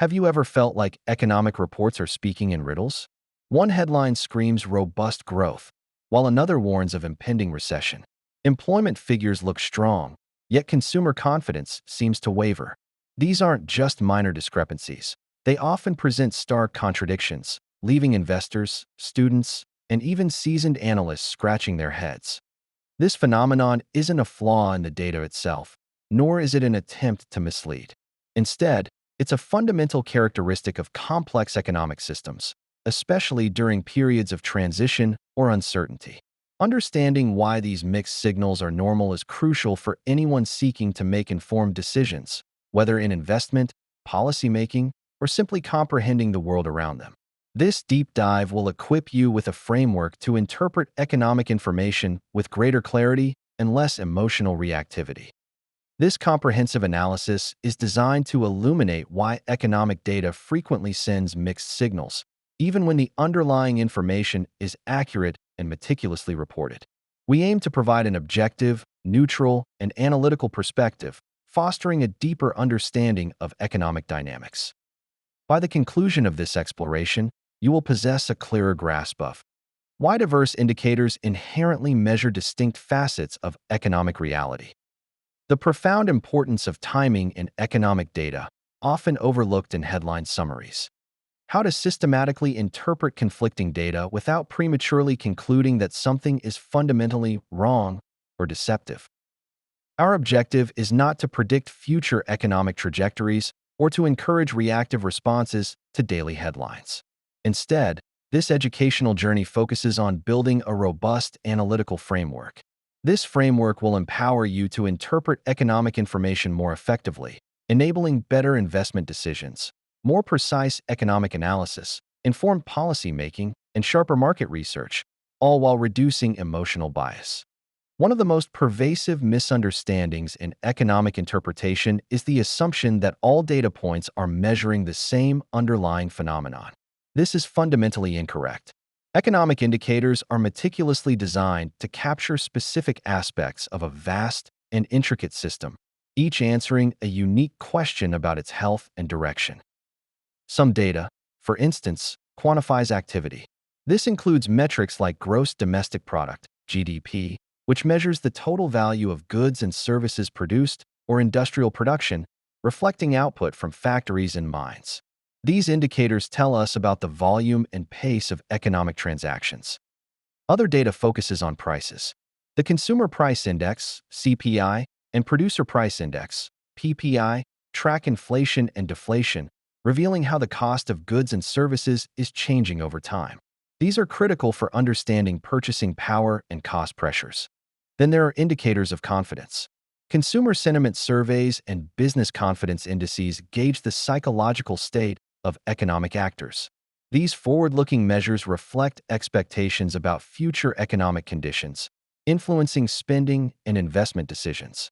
Have you ever felt like economic reports are speaking in riddles? One headline screams robust growth, while another warns of impending recession. Employment figures look strong, yet consumer confidence seems to waver. These aren't just minor discrepancies. They often present stark contradictions, leaving investors, students, and even seasoned analysts scratching their heads. This phenomenon isn't a flaw in the data itself, nor is it an attempt to mislead. Instead, it's a fundamental characteristic of complex economic systems, especially during periods of transition or uncertainty. Understanding why these mixed signals are normal is crucial for anyone seeking to make informed decisions, whether in investment, policymaking, or simply comprehending the world around them. This deep dive will equip you with a framework to interpret economic information with greater clarity and less emotional reactivity. This comprehensive analysis is designed to illuminate why economic data frequently sends mixed signals, even when the underlying information is accurate and meticulously reported. We aim to provide an objective, neutral, and analytical perspective, fostering a deeper understanding of economic dynamics. By the conclusion of this exploration, you will possess a clearer grasp of why diverse indicators inherently measure distinct facets of economic reality. The profound importance of timing in economic data, often overlooked in headline summaries. How to systematically interpret conflicting data without prematurely concluding that something is fundamentally wrong or deceptive. Our objective is not to predict future economic trajectories or to encourage reactive responses to daily headlines. Instead, this educational journey focuses on building a robust analytical framework. This framework will empower you to interpret economic information more effectively, enabling better investment decisions, more precise economic analysis, informed policymaking, and sharper market research, all while reducing emotional bias. One of the most pervasive misunderstandings in economic interpretation is the assumption that all data points are measuring the same underlying phenomenon. This is fundamentally incorrect. Economic indicators are meticulously designed to capture specific aspects of a vast and intricate system, each answering a unique question about its health and direction. Some data, for instance, quantifies activity. This includes metrics like gross domestic product, GDP, which measures the total value of goods and services produced or industrial production, reflecting output from factories and mines. These indicators tell us about the volume and pace of economic transactions. Other data focuses on prices. The Consumer Price Index, CPI, and Producer Price Index, PPI, track inflation and deflation, revealing how the cost of goods and services is changing over time. These are critical for understanding purchasing power and cost pressures. Then there are indicators of confidence. Consumer sentiment surveys and business confidence indices gauge the psychological state of economic actors. These forward-looking measures reflect expectations about future economic conditions, influencing spending and investment decisions.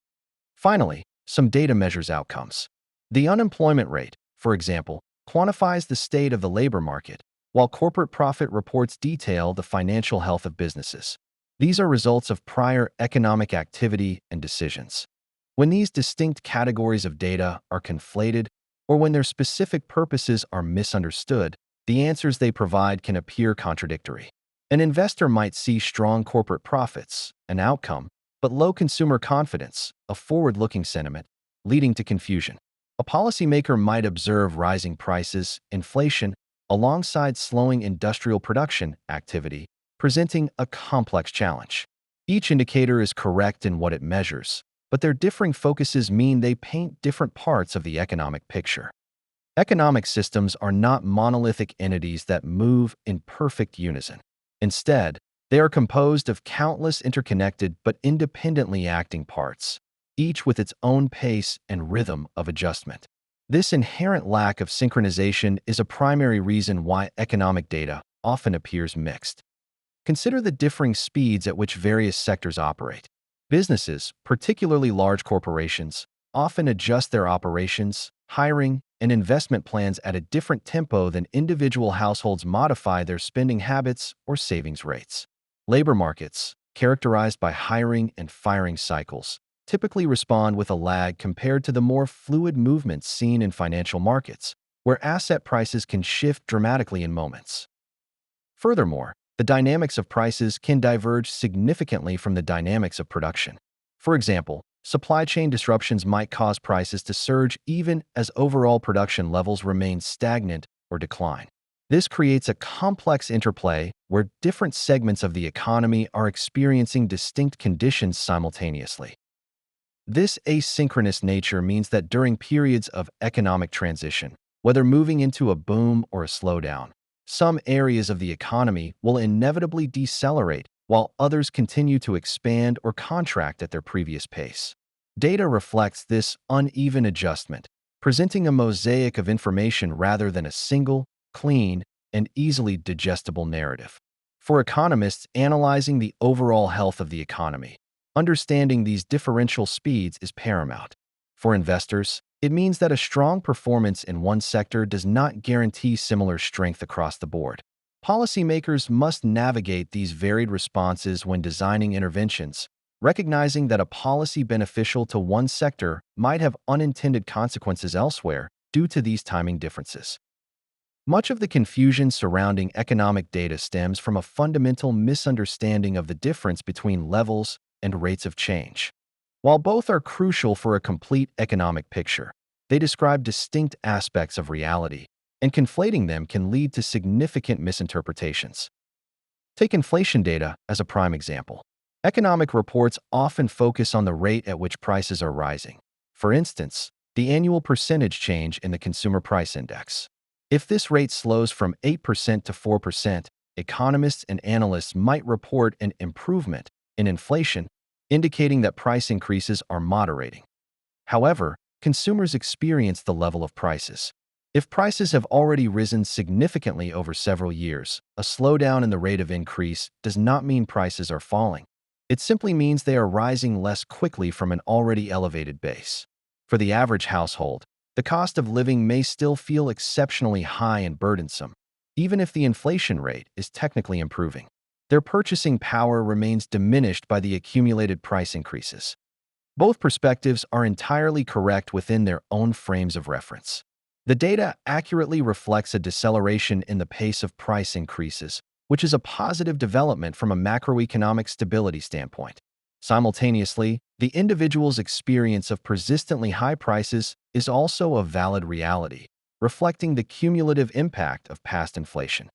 Finally, some data measures outcomes. The unemployment rate, for example, quantifies the state of the labor market, while corporate profit reports detail the financial health of businesses. These are results of prior economic activity and decisions. When these distinct categories of data are conflated, or when their specific purposes are misunderstood, the answers they provide can appear contradictory. An investor might see strong corporate profits, an outcome, but low consumer confidence, a forward-looking sentiment, leading to confusion. A policymaker might observe rising prices, inflation, alongside slowing industrial production activity, presenting a complex challenge. Each indicator is correct in what it measures, but their differing focuses mean they paint different parts of the economic picture. Economic systems are not monolithic entities that move in perfect unison. Instead, they are composed of countless interconnected but independently acting parts, each with its own pace and rhythm of adjustment. This inherent lack of synchronization is a primary reason why economic data often appears mixed. Consider the differing speeds at which various sectors operate. Businesses, particularly large corporations, often adjust their operations, hiring, and investment plans at a different tempo than individual households modify their spending habits or savings rates. Labor markets, characterized by hiring and firing cycles, typically respond with a lag compared to the more fluid movements seen in financial markets, where asset prices can shift dramatically in moments. Furthermore, the dynamics of prices can diverge significantly from the dynamics of production. For example, supply chain disruptions might cause prices to surge even as overall production levels remain stagnant or decline. This creates a complex interplay where different segments of the economy are experiencing distinct conditions simultaneously. This asynchronous nature means that during periods of economic transition, whether moving into a boom or a slowdown, some areas of the economy will inevitably decelerate while others continue to expand or contract at their previous pace. Data reflects this uneven adjustment, presenting a mosaic of information rather than a single, clean, and easily digestible narrative. For economists analyzing the overall health of the economy, understanding these differential speeds is paramount. For investors, it means that a strong performance in one sector does not guarantee similar strength across the board. Policymakers must navigate these varied responses when designing interventions, recognizing that a policy beneficial to one sector might have unintended consequences elsewhere due to these timing differences. Much of the confusion surrounding economic data stems from a fundamental misunderstanding of the difference between levels and rates of change. While both are crucial for a complete economic picture, they describe distinct aspects of reality, and conflating them can lead to significant misinterpretations. Take inflation data as a prime example. Economic reports often focus on the rate at which prices are rising. For instance, the annual percentage change in the Consumer Price Index. If this rate slows from 8% to 4%, economists and analysts might report an improvement in inflation, indicating that price increases are moderating. However, consumers experience the level of prices. If prices have already risen significantly over several years, a slowdown in the rate of increase does not mean prices are falling. It simply means they are rising less quickly from an already elevated base. For the average household, the cost of living may still feel exceptionally high and burdensome, even if the inflation rate is technically improving. Their purchasing power remains diminished by the accumulated price increases. Both perspectives are entirely correct within their own frames of reference. The data accurately reflects a deceleration in the pace of price increases, which is a positive development from a macroeconomic stability standpoint. Simultaneously, the individual's experience of persistently high prices is also a valid reality, reflecting the cumulative impact of past inflation.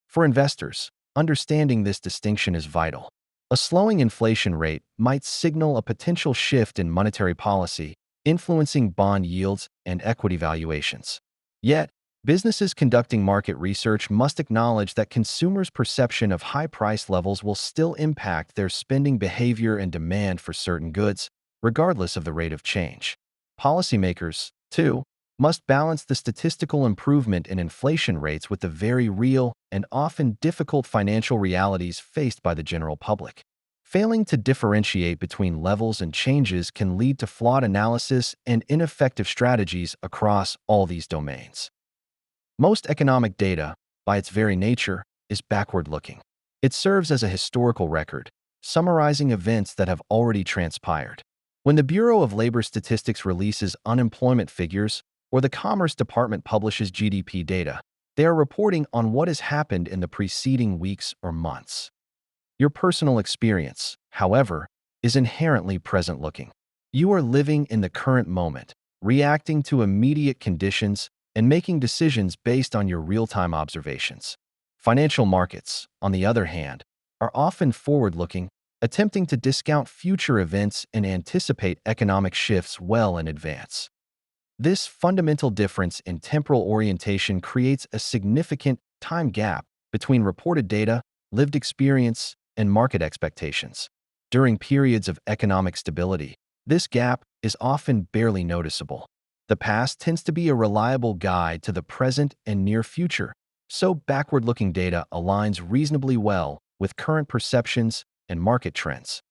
For investors, understanding this distinction is vital. A slowing inflation rate might signal a potential shift in monetary policy, influencing bond yields and equity valuations. Yet, businesses conducting market research must acknowledge that consumers' perception of high price levels will still impact their spending behavior and demand for certain goods, regardless of the rate of change. Policymakers, too, must balance the statistical improvement in inflation rates with the very real and often difficult financial realities faced by the general public. Failing to differentiate between levels and changes can lead to flawed analysis and ineffective strategies across all these domains. Most economic data, by its very nature, is backward-looking. It serves as a historical record, summarizing events that have already transpired. When the Bureau of Labor Statistics releases unemployment figures, or the Commerce Department publishes GDP data, they are reporting on what has happened in the preceding weeks or months. Your personal experience, however, is inherently present-looking. You are living in the current moment, reacting to immediate conditions and making decisions based on your real-time observations. Financial markets, on the other hand, are often forward-looking, attempting to discount future events and anticipate economic shifts well in advance. This fundamental difference in temporal orientation creates a significant time gap between reported data, lived experience, and market expectations. During periods of economic stability, this gap is often barely noticeable. The past tends to be a reliable guide to the present and near future, so backward-looking data aligns reasonably well with current perceptions and market trends.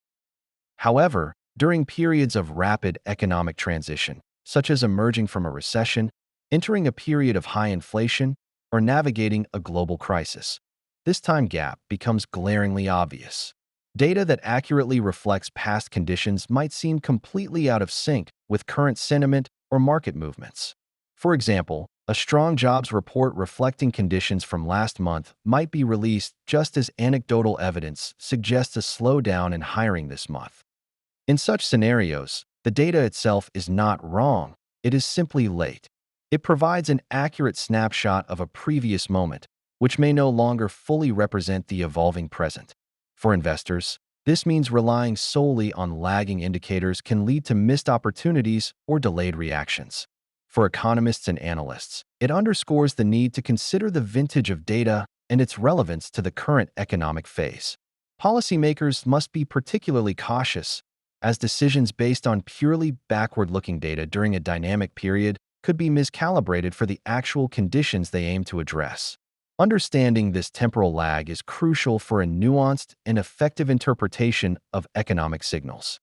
However, during periods of rapid economic transition, such as emerging from a recession, entering a period of high inflation, or navigating a global crisis, this time gap becomes glaringly obvious. Data that accurately reflects past conditions might seem completely out of sync with current sentiment or market movements. For example, a strong jobs report reflecting conditions from last month might be released just as anecdotal evidence suggests a slowdown in hiring this month. In such scenarios, the data itself is not wrong, it is simply late. It provides an accurate snapshot of a previous moment, which may no longer fully represent the evolving present. For investors, this means relying solely on lagging indicators can lead to missed opportunities or delayed reactions. For economists and analysts, it underscores the need to consider the vintage of data and its relevance to the current economic phase. Policymakers must be particularly cautious, as decisions based on purely backward-looking data during a dynamic period could be miscalibrated for the actual conditions they aim to address. Understanding this temporal lag is crucial for a nuanced and effective interpretation of economic signals.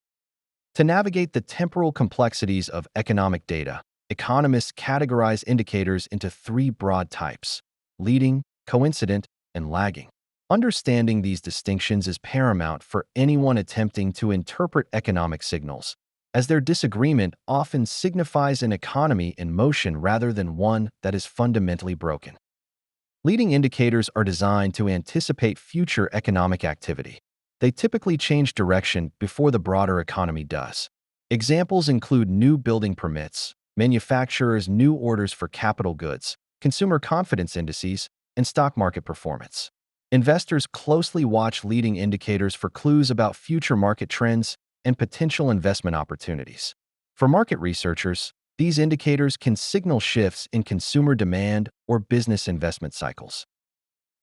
To navigate the temporal complexities of economic data, economists categorize indicators into three broad types: leading, coincident, and lagging. Understanding these distinctions is paramount for anyone attempting to interpret economic signals, as their disagreement often signifies an economy in motion rather than one that is fundamentally broken. Leading indicators are designed to anticipate future economic activity. They typically change direction before the broader economy does. Examples include new building permits, manufacturers' new orders for capital goods, consumer confidence indices, and stock market performance. Investors closely watch leading indicators for clues about future market trends and potential investment opportunities. For market researchers, these indicators can signal shifts in consumer demand or business investment cycles.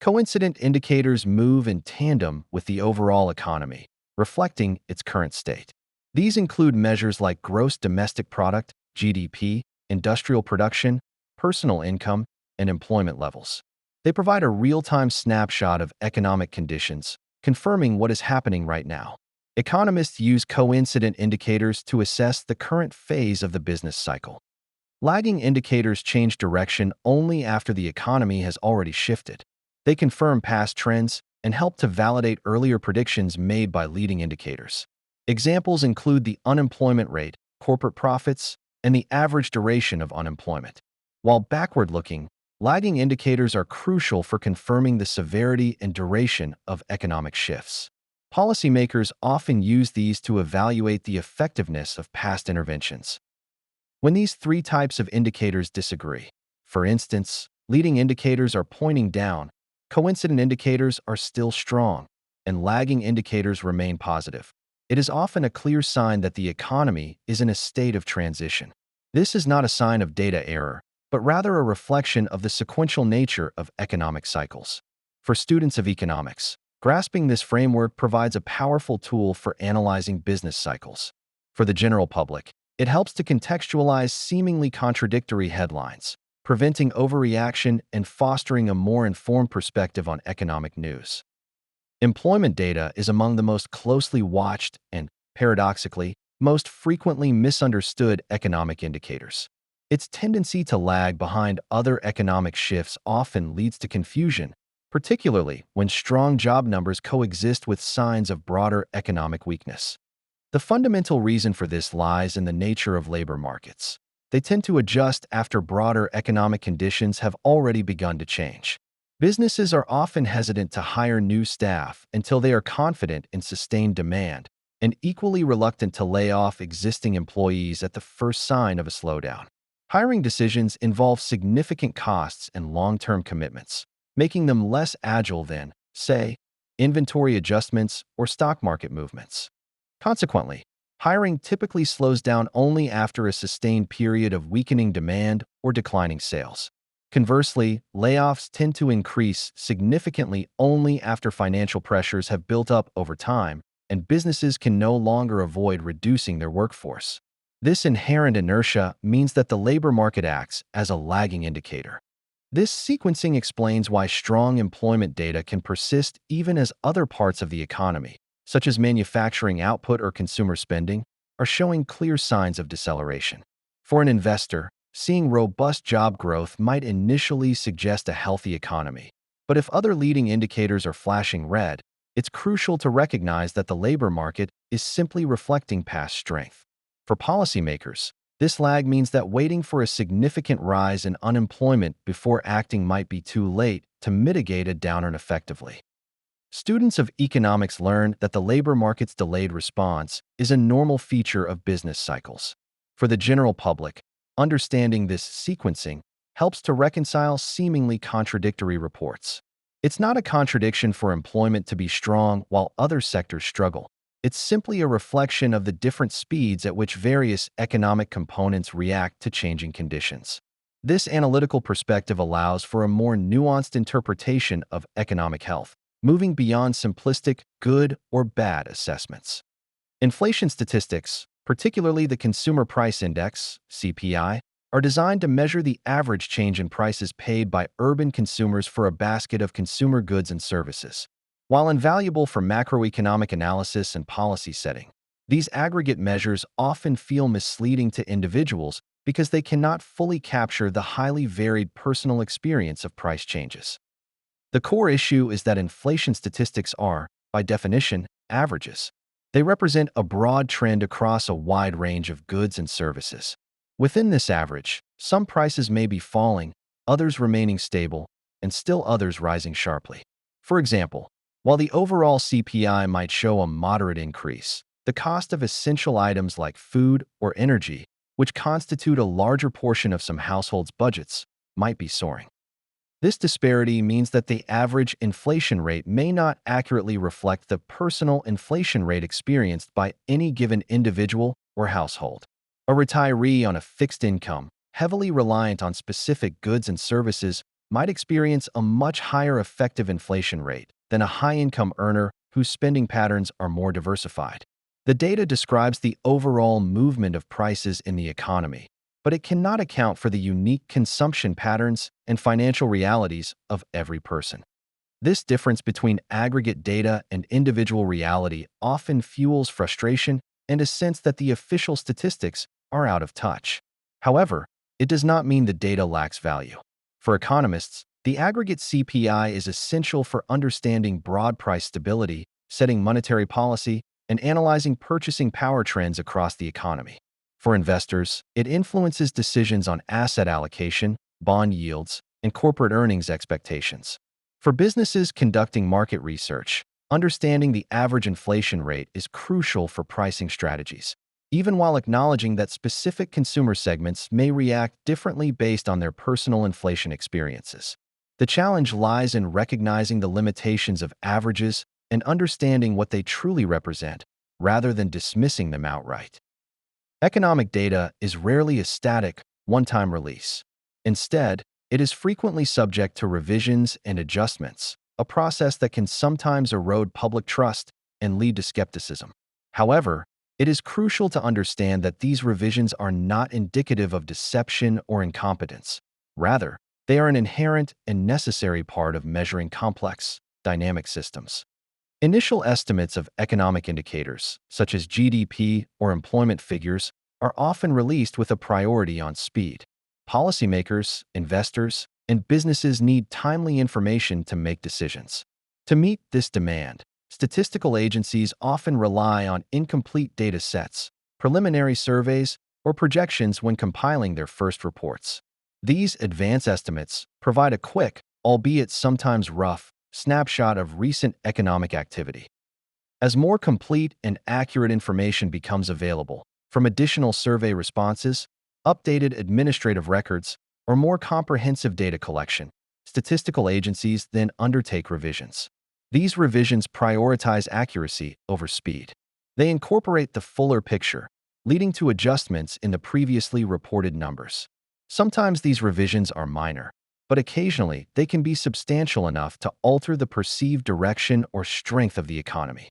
Coincident indicators move in tandem with the overall economy, reflecting its current state. These include measures like gross domestic product, GDP, industrial production, personal income, and employment levels. They provide a real-time snapshot of economic conditions, confirming what is happening right now. Economists use coincident indicators to assess the current phase of the business cycle. Lagging indicators change direction only after the economy has already shifted. They confirm past trends and help to validate earlier predictions made by leading indicators. Examples include the unemployment rate, corporate profits, and the average duration of unemployment. While backward-looking, lagging indicators are crucial for confirming the severity and duration of economic shifts. Policymakers often use these to evaluate the effectiveness of past interventions. When these three types of indicators disagree, for instance, leading indicators are pointing down, coincident indicators are still strong, and lagging indicators remain positive, it is often a clear sign that the economy is in a state of transition. This is not a sign of data error, but rather a reflection of the sequential nature of economic cycles. For students of economics, grasping this framework provides a powerful tool for analyzing business cycles. For the general public, it helps to contextualize seemingly contradictory headlines, preventing overreaction and fostering a more informed perspective on economic news. Employment data is among the most closely watched and, paradoxically, most frequently misunderstood economic indicators. Its tendency to lag behind other economic shifts often leads to confusion, particularly when strong job numbers coexist with signs of broader economic weakness. The fundamental reason for this lies in the nature of labor markets. They tend to adjust after broader economic conditions have already begun to change. Businesses are often hesitant to hire new staff until they are confident in sustained demand, and equally reluctant to lay off existing employees at the first sign of a slowdown. Hiring decisions involve significant costs and long-term commitments, making them less agile than, say, inventory adjustments or stock market movements. Consequently, hiring typically slows down only after a sustained period of weakening demand or declining sales. Conversely, layoffs tend to increase significantly only after financial pressures have built up over time and businesses can no longer avoid reducing their workforce. This inherent inertia means that the labor market acts as a lagging indicator. This sequencing explains why strong employment data can persist even as other parts of the economy, such as manufacturing output or consumer spending, are showing clear signs of deceleration. For an investor, seeing robust job growth might initially suggest a healthy economy. But if other leading indicators are flashing red, it's crucial to recognize that the labor market is simply reflecting past strength. For policymakers, This lag means that waiting for a significant rise in unemployment before acting might be too late to mitigate a downturn effectively. Students of economics learn that the labor market's delayed response is a normal feature of business cycles. For the general public, understanding this sequencing helps to reconcile seemingly contradictory reports. It's not a contradiction for employment to be strong while other sectors struggle. It's simply a reflection of the different speeds at which various economic components react to changing conditions. This analytical perspective allows for a more nuanced interpretation of economic health, moving beyond simplistic good or bad assessments. Inflation statistics, particularly the Consumer Price Index, CPI, are designed to measure the average change in prices paid by urban consumers for a basket of consumer goods and services. While invaluable for macroeconomic analysis and policy setting, these aggregate measures often feel misleading to individuals because they cannot fully capture the highly varied personal experience of price changes. The core issue is that inflation statistics are, by definition, averages. They represent a broad trend across a wide range of goods and services. Within this average, some prices may be falling, others remaining stable, and still others rising sharply. For example, while the overall CPI might show a moderate increase, the cost of essential items like food or energy, which constitute a larger portion of some households' budgets, might be soaring. This disparity means that the average inflation rate may not accurately reflect the personal inflation rate experienced by any given individual or household. A retiree on a fixed income, heavily reliant on specific goods and services, might experience a much higher effective inflation rate than a high-income earner whose spending patterns are more diversified. The data describes the overall movement of prices in the economy, but it cannot account for the unique consumption patterns and financial realities of every person. This difference between aggregate data and individual reality often fuels frustration and a sense that the official statistics are out of touch. However, it does not mean the data lacks value. For economists, the aggregate CPI is essential for understanding broad price stability, setting monetary policy, and analyzing purchasing power trends across the economy. For investors, it influences decisions on asset allocation, bond yields, and corporate earnings expectations. For businesses conducting market research, understanding the average inflation rate is crucial for pricing strategies, even while acknowledging that specific consumer segments may react differently based on their personal inflation experiences. The challenge lies in recognizing the limitations of averages and understanding what they truly represent, rather than dismissing them outright. Economic data is rarely a static, one-time release. Instead, it is frequently subject to revisions and adjustments, a process that can sometimes erode public trust and lead to skepticism. However, it is crucial to understand that these revisions are not indicative of deception or incompetence. Rather, they are an inherent and necessary part of measuring complex, dynamic systems. Initial estimates of economic indicators, such as GDP or employment figures, are often released with a priority on speed. Policymakers, investors, and businesses need timely information to make decisions. To meet this demand, statistical agencies often rely on incomplete data sets, preliminary surveys, or projections when compiling their first reports. These advance estimates provide a quick, albeit sometimes rough, snapshot of recent economic activity. As more complete and accurate information becomes available, from additional survey responses, updated administrative records, or more comprehensive data collection, statistical agencies then undertake revisions. These revisions prioritize accuracy over speed. They incorporate the fuller picture, leading to adjustments in the previously reported numbers. Sometimes these revisions are minor, but occasionally they can be substantial enough to alter the perceived direction or strength of the economy.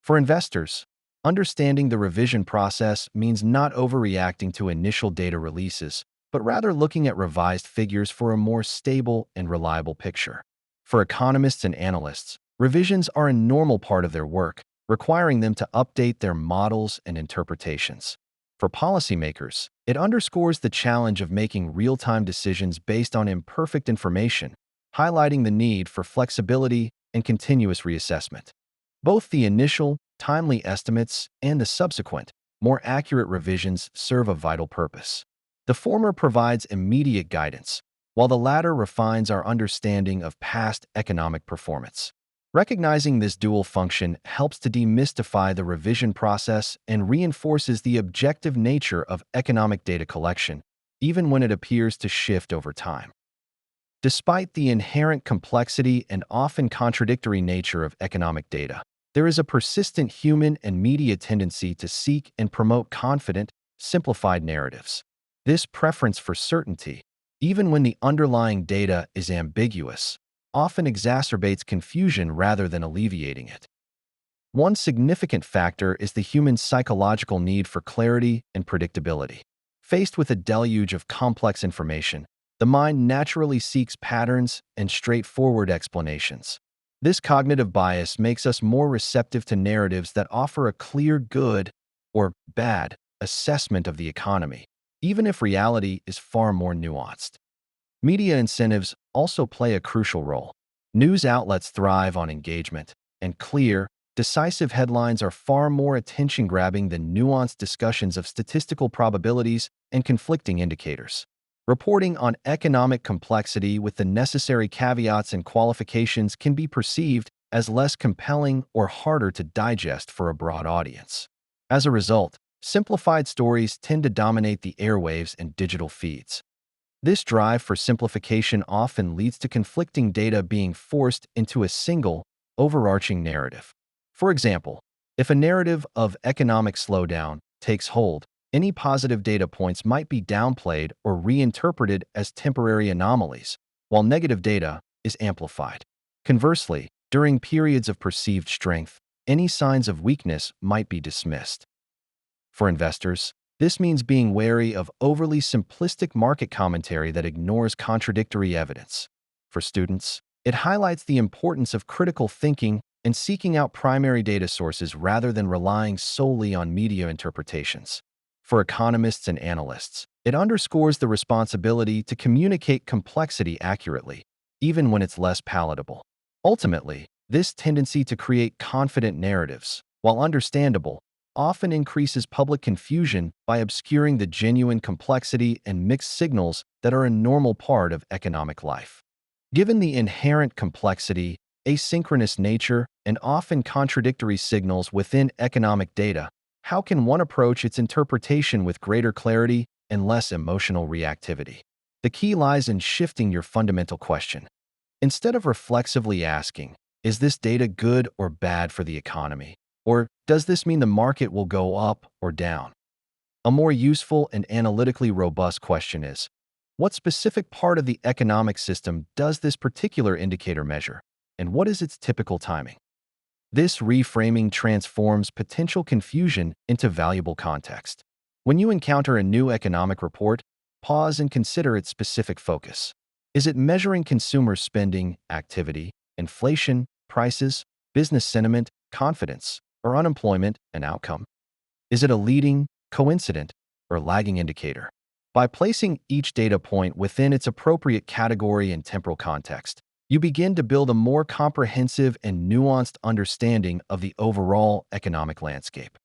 For investors, understanding the revision process means not overreacting to initial data releases, but rather looking at revised figures for a more stable and reliable picture. For economists and analysts, revisions are a normal part of their work, requiring them to update their models and interpretations. For policymakers, it underscores the challenge of making real-time decisions based on imperfect information, highlighting the need for flexibility and continuous reassessment. Both the initial, timely estimates and the subsequent, more accurate revisions serve a vital purpose. The former provides immediate guidance, while the latter refines our understanding of past economic performance. Recognizing this dual function helps to demystify the revision process and reinforces the objective nature of economic data collection, even when it appears to shift over time. Despite the inherent complexity and often contradictory nature of economic data, there is a persistent human and media tendency to seek and promote confident, simplified narratives. This preference for certainty, even when the underlying data is ambiguous, often exacerbates confusion rather than alleviating it. One significant factor is the human psychological need for clarity and predictability. Faced with a deluge of complex information, the mind naturally seeks patterns and straightforward explanations. This cognitive bias makes us more receptive to narratives that offer a clear good or bad assessment of the economy, even if reality is far more nuanced. Media incentives also play a crucial role. News outlets thrive on engagement, and clear, decisive headlines are far more attention-grabbing than nuanced discussions of statistical probabilities and conflicting indicators. Reporting on economic complexity with the necessary caveats and qualifications can be perceived as less compelling or harder to digest for a broad audience. As a result, simplified stories tend to dominate the airwaves and digital feeds. This drive for simplification often leads to conflicting data being forced into a single, overarching narrative. For example, if a narrative of economic slowdown takes hold, any positive data points might be downplayed or reinterpreted as temporary anomalies, while negative data is amplified. Conversely, during periods of perceived strength, any signs of weakness might be dismissed. For investors, this means being wary of overly simplistic market commentary that ignores contradictory evidence. For students, it highlights the importance of critical thinking and seeking out primary data sources rather than relying solely on media interpretations. For economists and analysts, it underscores the responsibility to communicate complexity accurately, even when it's less palatable. Ultimately, this tendency to create confident narratives, while understandable, often increases public confusion by obscuring the genuine complexity and mixed signals that are a normal part of economic life. Given the inherent complexity, asynchronous nature, and often contradictory signals within economic data, how can one approach its interpretation with greater clarity and less emotional reactivity? The key lies in shifting your fundamental question. Instead of reflexively asking, is this data good or bad for the economy? Or does this mean the market will go up or down? A more useful and analytically robust question is, what specific part of the economic system does this particular indicator measure, and what is its typical timing? This reframing transforms potential confusion into valuable context. When you encounter a new economic report, pause and consider its specific focus. Is it measuring consumer spending, activity, inflation, prices, business sentiment, confidence, or unemployment and outcome? Is it a leading, coincident, or lagging indicator? By placing each data point within its appropriate category and temporal context, you begin to build a more comprehensive and nuanced understanding of the overall economic landscape.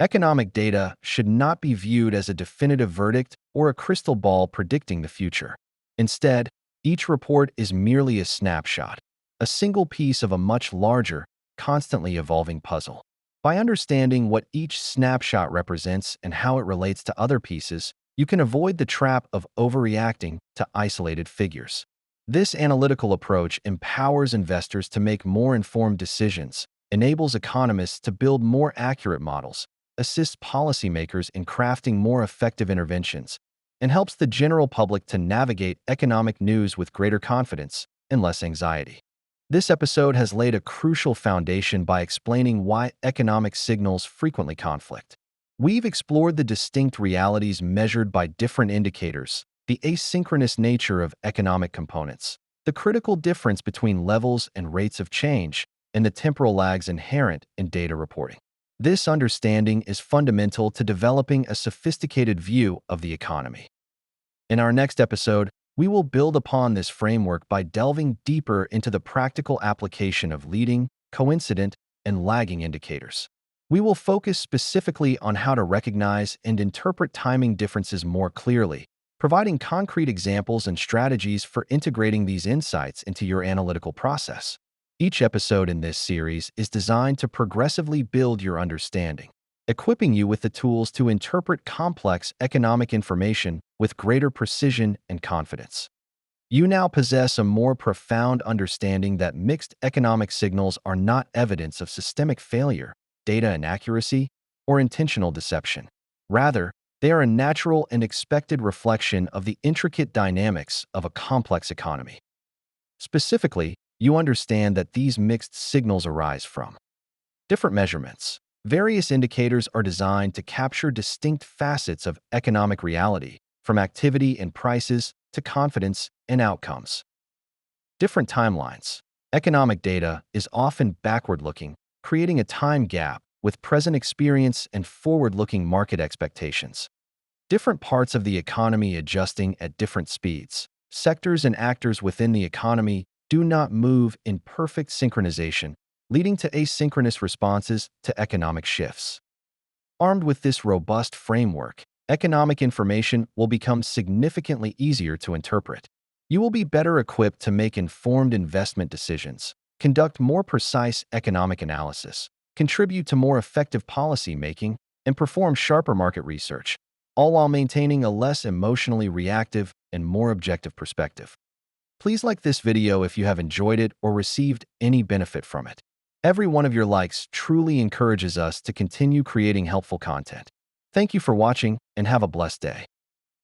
Economic data should not be viewed as a definitive verdict or a crystal ball predicting the future. Instead, each report is merely a snapshot, a single piece of a much larger, constantly evolving puzzle. By understanding what each snapshot represents and how it relates to other pieces, you can avoid the trap of overreacting to isolated figures. This analytical approach empowers investors to make more informed decisions, enables economists to build more accurate models, assists policymakers in crafting more effective interventions, and helps the general public to navigate economic news with greater confidence and less anxiety. This episode has laid a crucial foundation by explaining why economic signals frequently conflict. We've explored the distinct realities measured by different indicators, the asynchronous nature of economic components, the critical difference between levels and rates of change, and the temporal lags inherent in data reporting. This understanding is fundamental to developing a sophisticated view of the economy. In our next episode, we will build upon this framework by delving deeper into the practical application of leading, coincident, and lagging indicators. We will focus specifically on how to recognize and interpret timing differences more clearly, providing concrete examples and strategies for integrating these insights into your analytical process. Each episode in this series is designed to progressively build your understanding, equipping you with the tools to interpret complex economic information with greater precision and confidence. You now possess a more profound understanding that mixed economic signals are not evidence of systemic failure, data inaccuracy, or intentional deception. Rather, they are a natural and expected reflection of the intricate dynamics of a complex economy. Specifically, you understand that these mixed signals arise from different measurements. Various indicators are designed to capture distinct facets of economic reality, from activity and prices to confidence and outcomes. Different timelines. Economic data is often backward-looking, creating a time gap with present experience and forward-looking market expectations. Different parts of the economy adjusting at different speeds. Sectors and actors within the economy do not move in perfect synchronization, leading to asynchronous responses to economic shifts. Armed with this robust framework, economic information will become significantly easier to interpret. You will be better equipped to make informed investment decisions, conduct more precise economic analysis, contribute to more effective policy making, and perform sharper market research, all while maintaining a less emotionally reactive and more objective perspective. Please like this video if you have enjoyed it or received any benefit from it. Every one of your likes truly encourages us to continue creating helpful content. Thank you for watching and have a blessed day.